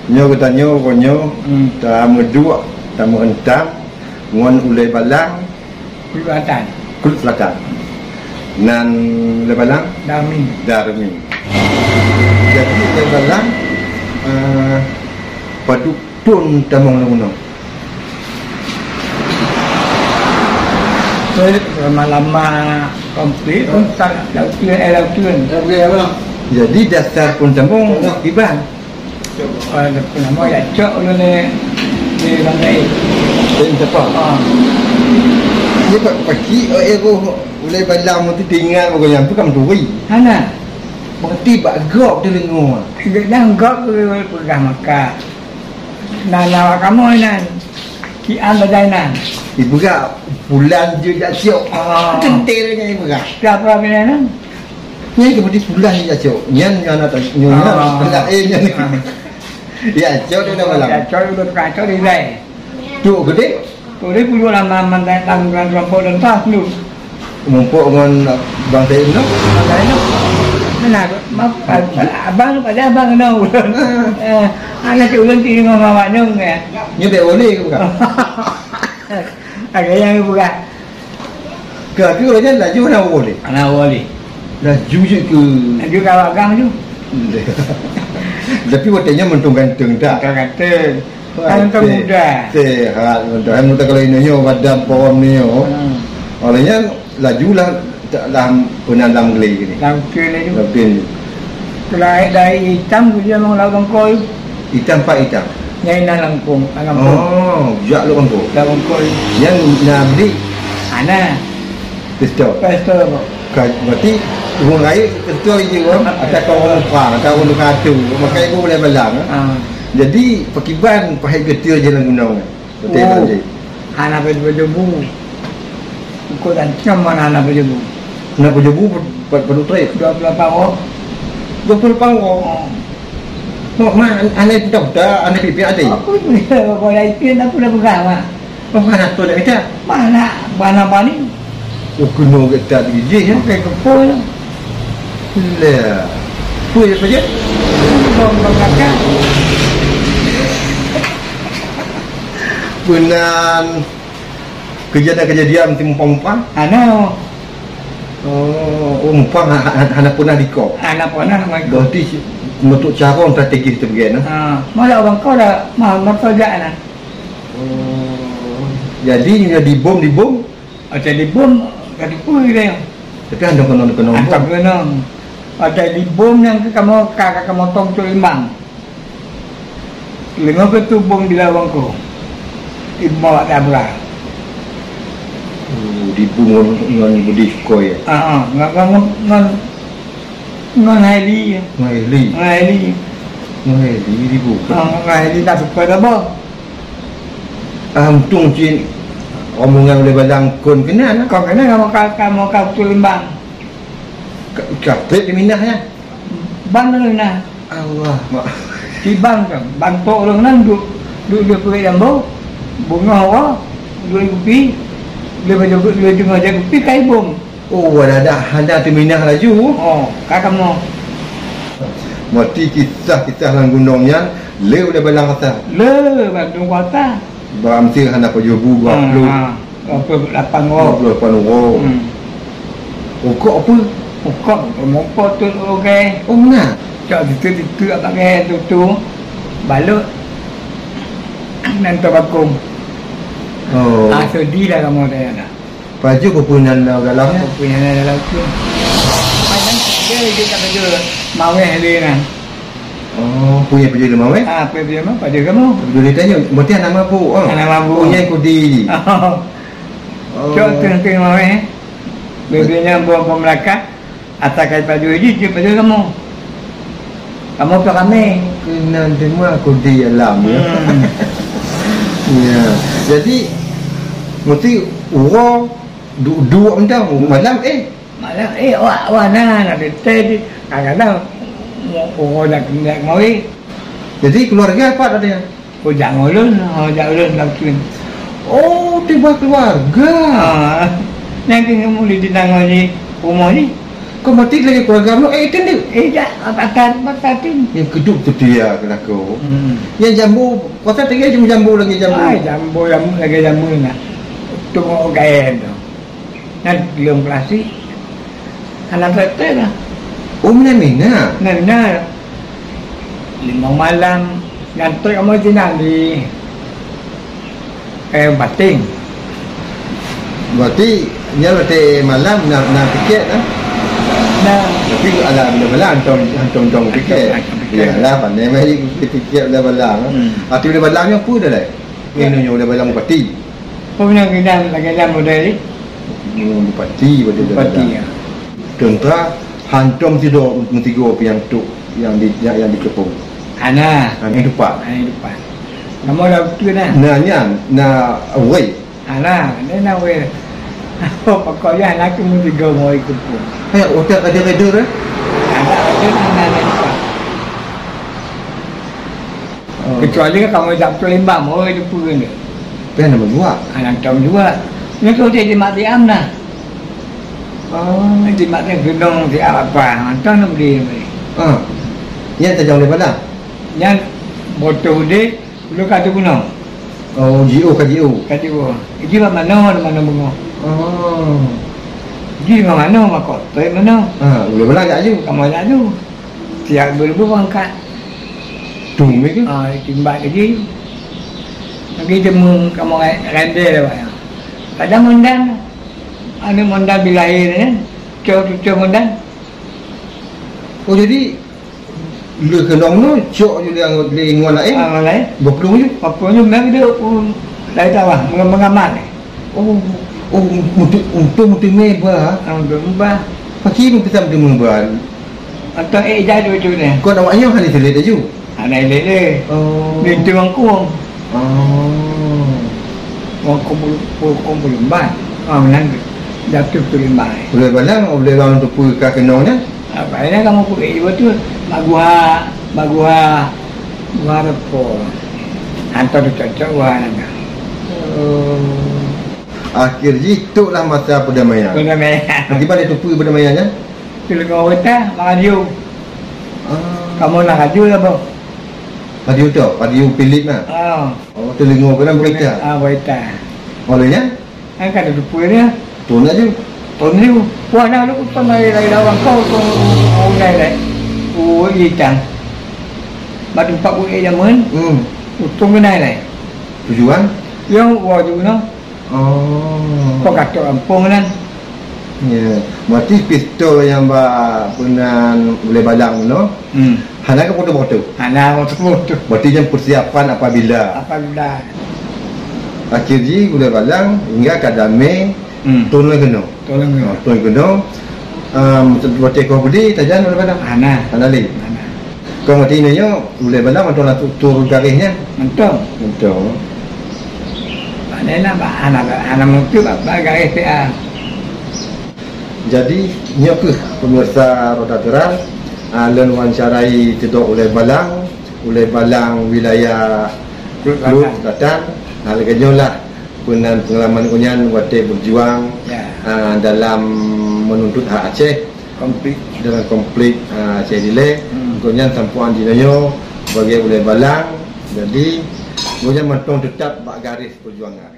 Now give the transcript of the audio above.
Nyo katanya konyo ta medua ta merentang ngon ulai balang Selatan. kulit selatan. Nan ulai balang Darmin. Darmin. Jadi ulai balang padutun tamong lunong. Lama-lama komplit pun tak lautun. Jadi dasar pun tamong iban. Nama ya cok lu ni bangkai. Dan siapa? Dia pagi ego ulai balang tu tinggal pokoknya tu kam duri. Mana? Berarti bak gok dia lengo. Dah gok pegang maka. Nana kamu nan. Kian badainan. Ibu gak bulan je jak siok. Tenternya ibu gak. Siapa bilang? Ni kemudian bulan je jak siok. Nyan nak nyonya. Tak nyan. Ya, siok dia dah malam. Ya, cok udah kacau di rai. Tu gede. Tu dia punya lama mantai tanggungan rompok dan tas tu. Mumpuk dengan bang Said tu. Mantai tu. Mana? Abang pada abang kena ulang. Anak tu ulang tinggi dengan awak ni ya. Ni tak boleh ke bukan? Ada yang bukan. Ke tu aja laju nak boleh. Anak boleh. Laju je ke. Laju kawak gang tu. Tapi waktunya mentung ganteng tak? Kata Antum muda. Sehat. Mentung kalau ini yo badan pohon ni yo. Olehnya lajulah dalam penandam geli ni. Lautun ni tu. Lautun. Dari hitam tu dia mau laut bangkoi. Hitam pak hitam. Nyai nak langkung. Oh, jak lu bangko. Laut bangkoi. Yang nak beli Ana. pistol. Pastor. Berarti Ibu raya betul je kan. Ada kawan perang, ada orang katu. Maka ibu boleh belang. Jadi pakiban pahit getir je dalam gunung. Betul tak? Anak berjebu. Kau dan cuman anak berjebu. Nak berjebu perlu trip. 28 orang. 20 orang. Mak anak dah anak pipi ada. Aku ni kalau dah ipin aku dah pegang mak. Mana tu dah kita? Mana bani? Oh gunung kita gigi ya. Pakai kepul. Lah. Puy apa je? Bom belakang. Punan kejadian tim pompa. Ano? Umpang anak punah dikau. Anak panah mai. Berarti bentuk cara strategi kita begini. Malah orang kau dah mahal kerja nah. Jadi di bom. Ada di bom, ada pui dia. Tapi anda kena Antap kena. Ada di bom yang kamu kakak kamu tong tu limbang. Lengo ke tu bom di lawang ko. Ibawa dah belah. Di bom dengan budi koi. Ngon Haili. Ngaili di bom. Haili tak suka dah bah. Tung cin omongan oleh balang kon kena. Kau kena kamu tu limbang. Kapit di minahnya. Ban na. Allah mak. Di ban kan. Ban tok orang nan duk dia pergi jambu. Bunga wa 2 kopi. Dia dengar jaga kopi kai bom. Oh ada di minah laju. Oh, kakak mau. Mati kisah dalam gunungnya le udah balang kata. Le Bandung Kota. Beramsi hendak pejubu 20. 28 orang. 28 orang. Kok apa? Kok mau tu okey. Oh mana? Cak itu apa ke tu balut nanti bakung. Oh. Sedih dah kamu dah. Baju kepunan galangnya. Punya dalam tu. Macam dia kata dia mau dia kan. Oh, punya baju lemah weh? Apa dia mah pada kamu? Dulu ditanya, berarti anak mampu. Oh. Anak mampu. Punya kudi. Oh. Cok tu mau Bibinya bom Melaka. Atakai baju ini dia baju kamu. Kamu apa kami? Kena dengar kudi alam ya. Ya. Jadi mesti orang dua macam malam malam wah nah ada teh kadang orang nak mau jadi keluarga apa tadi? Oh jangan ulun lakuin. Oh tiba keluarga. Nanti kamu di tangan ni rumah ni. kau mati lagi keluarga lu, itu dia. Tak, batatin. Yang kedua tu dia kelaku. Yang jambu, kota tinggal cuma jambu lagi jambu. Jambu lagi jambu nak. Tunggu gaya tu. Nak belum klasik. Anak saya lah. Oh, mina. Nah. 5 malam ngantuk kamu jenang di Bating. Berarti berarti malam nak tiket lah. Nah, tapi ala bila hantam tiket. Yalah, pandai mai tiket bila balang. Ati bila balangnya apa dah lah? Ini boleh balang bupati. Apa nak kena model ni? Bupati ya. Contoh hantam tidur mentigo yang tu yang dikepung. Ana. Ini depan. Kamu dah betul dah. Nah, away. Ana, ni nak away. Pokoknya anak tu mentigo mau ikut pun. Otak ada redor eh? Ada. Kecuali kamu tak betul lembang, mau itu pun ni. Apa nama buat? Anak tahun juga. Ni tu dia mati am dah. Di mati gunung di apa? Tuan nak beli. Yang tak jauh daripada? Yang botol dia lu kata gunung. Oh, GO. Ini mana bunga? Ini mana makot? Tapi mana? Boleh belah tak je? Kamu tak tu. Tiap berbuang angkat. Tumik ke? Timbak ke dia. Lagi jemu kamu render lah. Kadang mondan. Ada mondan bila air kan? Cok mondan. Oh, jadi lu kenong tu cok je dia nguan lain. Lain. Berpeluh je. Berpeluh memang dia dari tawah mengamat. Untuk mebah. Untuk mebah. Pagi pun kita mebah. Atau jadi tu ni. Kau nak awaknya hari tu leh ju. Ada lele. Dia tuang kuang. Kuang kumpul lembat. Menang jatuh tu lembat. Boleh balang untuk pergi ke kenongnya. Apa ini kamu pergi betul? Bagua repot. Hantar tu cocok wah nak. Akhirnya itulah masa perdamaian. Bagaimana tu pergi perdamaiannya? Telenga kita radio. Kamu nak radio lah bang? Radio Philip lah. Oh, telenga kena berita. Berita. Olehnya? Kan ada dupunya. Tuan aja. Tuan ni, wah nak lu pun lagi lawan kau lagi. Ikan. Batu 40 jaman. Untung kena lagi. Tujuan? Yang wajib no. Kau kata kampung kan? Ya. Berarti pistol yang pernah boleh balang no. Hana ke foto-foto? Hana foto-foto. Berarti yang persiapan apabila. Akhirnya boleh balang hingga kadame tuan kena. Tuan kena. Berarti kau beli tajan boleh balang. Hana li. Kau mati ni yo boleh balang atau nak turun garisnya? Betul. Mana anak mungkin apa garis PA. Jadi nyok pemirsa Roda Terang len wawancarai tidak oleh balang wilayah Lut Selatan. Hal kenyolah pengalaman kunyan wate berjuang dalam menuntut hak Aceh dalam konflik Aceh Dile. Kunyan sampuan dinayo bagi oleh balang. Jadi kunyan mentong tetap bak garis perjuangan.